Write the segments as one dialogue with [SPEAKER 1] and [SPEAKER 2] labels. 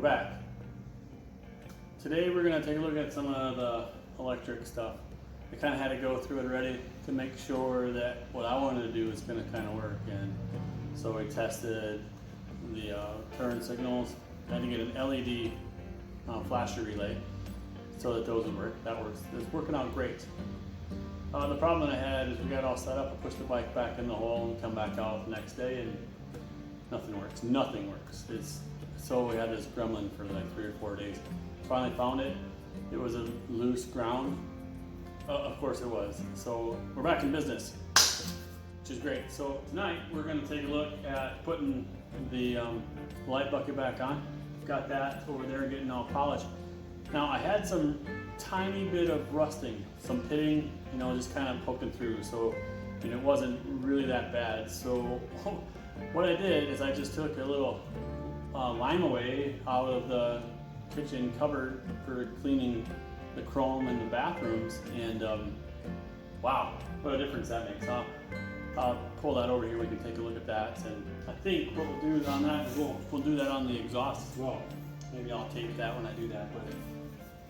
[SPEAKER 1] back. Today we're going to take a look at some of the electric stuff. I kind of had to go through it already to make sure that what I wanted to do is going to kind of work. And so we tested the current signals. I had to get an LED flasher relay so that those would work. That works. It's working out great. The problem that I had is we got all set up. I pushed the bike back in the hole and come back out the next day and nothing works. Nothing works. So we had this gremlin for like 3 or 4 days. Finally found it. It was a loose ground. Of course it was. So we're back in business, which is great. So tonight we're going to take a look at putting the light bucket back on. Got that over there getting all polished. Now I had some tiny bit of rusting, some pitting, you know, just kind of poking through. So it wasn't really that bad. So what I did is I just took a little lime away out of the kitchen cupboard for cleaning the chrome in the bathrooms, and wow, what a difference that makes, huh? I'll pull that over here, we can take a look at that, and I think what we'll do is on that, we'll do that on the exhaust as well. Maybe I'll tape that when I do that, but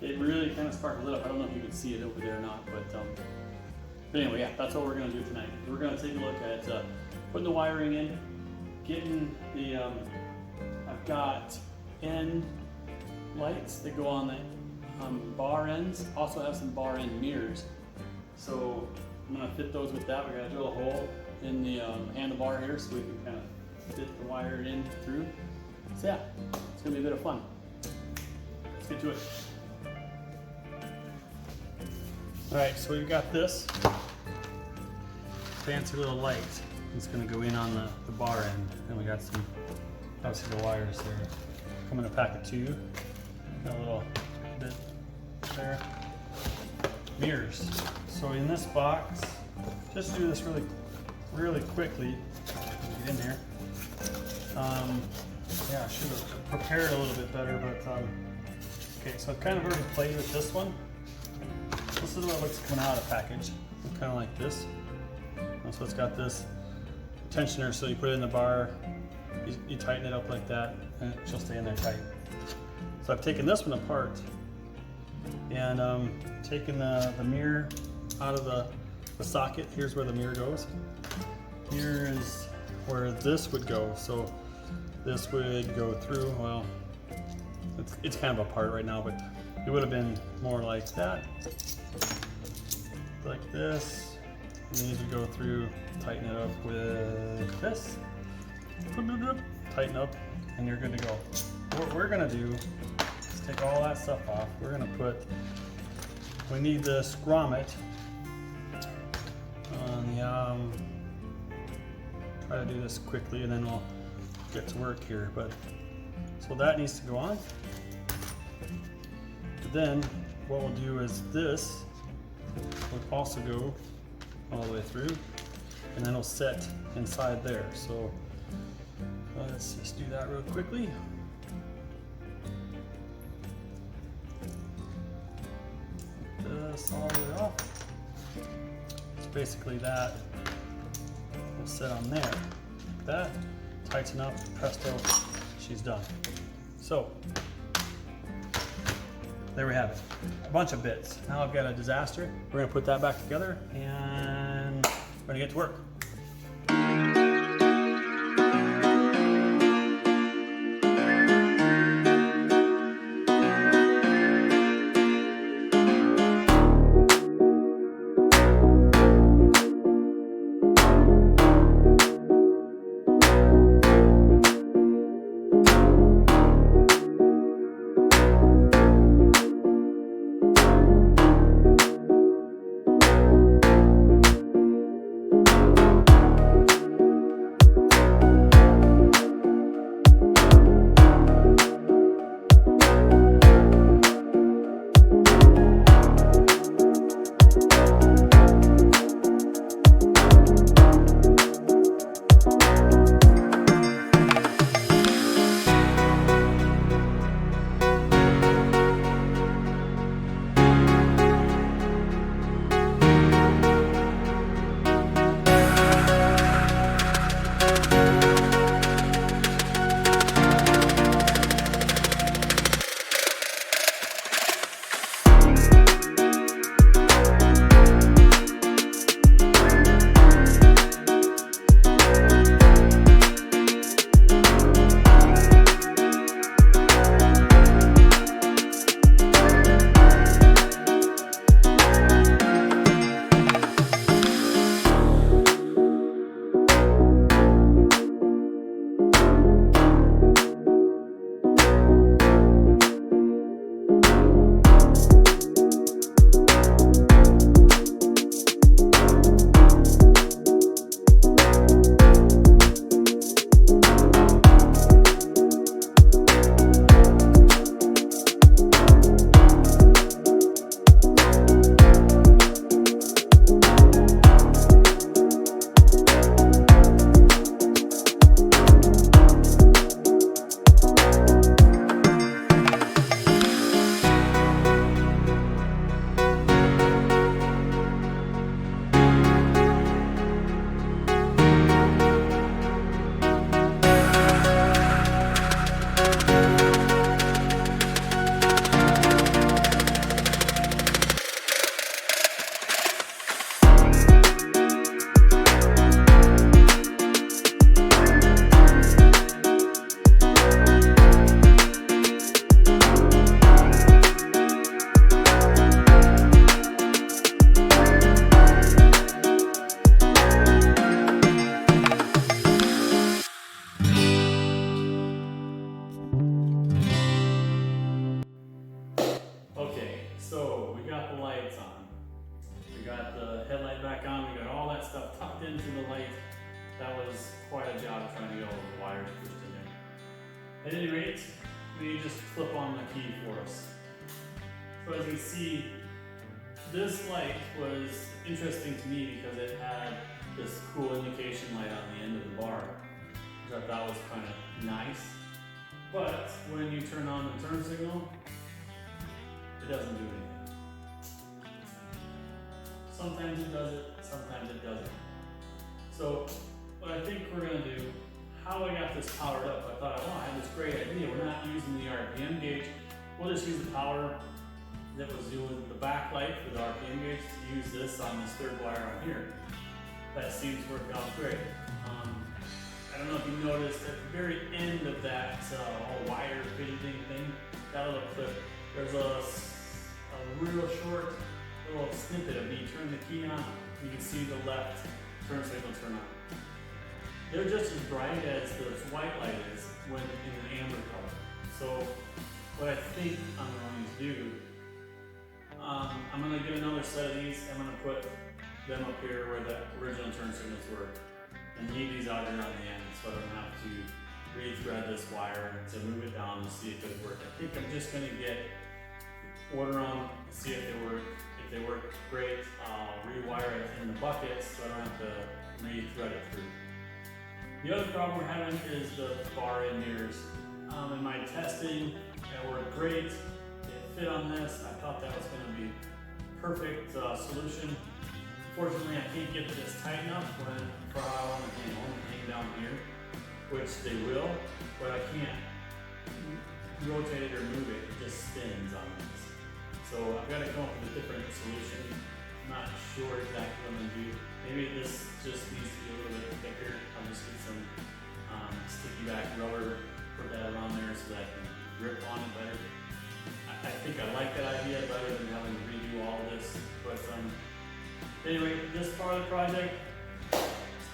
[SPEAKER 1] it really kind of sparkled it up. I don't know if you can see it over there or not, but anyway, yeah, that's what we're going to do tonight. We're going to take a look at putting the wiring in, getting the, I've got end lights that go on the bar ends. Also have some bar end mirrors. So I'm going to fit those with that. We're going to drill a hole in the handlebar here so we can kind of fit the wire in through. So yeah, it's going to be a bit of fun. Let's get to it. Alright, so we've got this fancy little light. It's going to go in on the bar end. And we got some, obviously the wires there. Come in a pack of 2. Got a little bit there. Mirrors. So in this box, just do this really quickly. Get in here. Yeah, I should have prepared a little bit better, but okay. So I've kind of already played with this one. This is what looks coming out of the package. Kind of like this. So it's got this tensioner, so you put it in the bar, you tighten it up like that, and she'll stay in there tight. So I've taken this one apart and taken the mirror out of the socket. Here's where the mirror goes. Here is where this would go. So this would go through, well, it's kind of apart right now, but it would have been more like that. Like this. And these would go through, tighten it up with this. Tighten up, and you're good to go. What we're gonna do is take all that stuff off. We're gonna we need this grommet on the, try to do this quickly and then we'll get to work here. But so that needs to go on. But then what we'll do is this will also go all the way through, and then it'll set inside there. So let's just do that real quickly. This all the way off. So basically that will sit on there. Like that. Tighten up, presto, she's done. So there we have it. A bunch of bits. Now I've got a disaster. We're gonna put that back together and we're gonna get to work. light back on. We got all that stuff tucked into the light. That was quite a job trying to get all the wires pushed in there. At any rate, we just flip on the key for us. So as you see, this light was interesting to me because it had this cool indication light on the end of the bar, which I thought was kind of nice. But when you turn on the turn signal, it doesn't do anything. Sometimes it does it, sometimes it doesn't. So what I think we're gonna do, how I got this powered up, I thought, oh, I had this great idea. We're not using the RPM gauge. We'll just use the power that was doing the backlight for the RPM gauge to use this on this third wire on here. That seems to work out great. I don't know if you noticed at the very end of that whole wire fitting thing, that little clip, there's a real short little snippet of me turn the key on. You can see the left turn signal turn on. They're just as bright as the white light is when in an amber color. So what I think I'm going to do, I'm going to get another set of these. I'm going to put them up here where the original turn signals were, and leave these out here on the end so I don't have to re-thread this wire to move it down to see if it works. I think I'm just going to get order them, see if they work. If they work great, I'll rewire it in the bucket so I don't have to re-thread it through. The other problem we're having is the bar end mirrors. In my testing, it worked great. It fit on this. I thought that was going to be a perfect solution. Unfortunately, I can't get this tight enough for how I want to hang down here, which they will, but I can't rotate it or move it. It just spins on this. So I've got to come up with a different solution. I'm not sure exactly what I'm going to do. Maybe this just needs to be a little bit thicker. I'll just get some sticky back rubber, put that around there so that I can grip on it better. I think I like that idea better than having to redo all of this. But anyway, this part of the project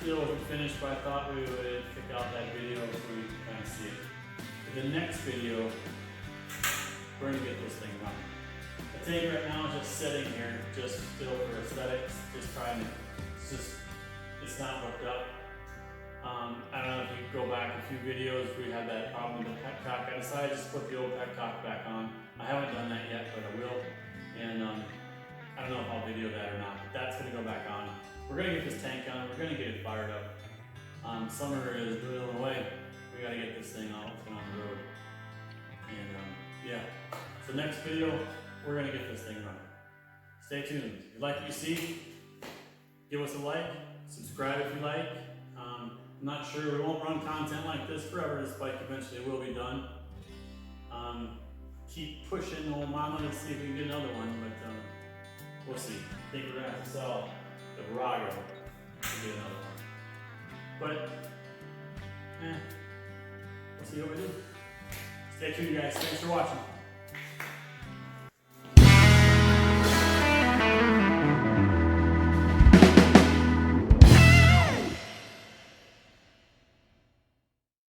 [SPEAKER 1] still wasn't finished, but I thought we would pick out that video so we can kind of see it. For the next video, we're going to get this thing running. The tank right now is just sitting here, just still for aesthetics, just trying to, it's not hooked up. I don't know if you go back a few videos, we had that problem with the petcock. I decided to just put the old petcock back on. I haven't done that yet, but I will. And I don't know if I'll video that or not, but that's going to go back on. We're going to get this tank on, we're going to get it fired up. Summer is dwindling away. We got to get this thing out on the road. And yeah, so next video, we're going to get this thing running. Stay tuned. If you like what you see, give us a like, subscribe if you like. I'm not sure, we won't run content like this forever. This bike eventually will be done. Keep pushing old mama to see if we can get another one, but we'll see. I think we're gonna have to sell the Virago to get another one. But, we'll see what we do. Stay tuned guys, thanks for watching.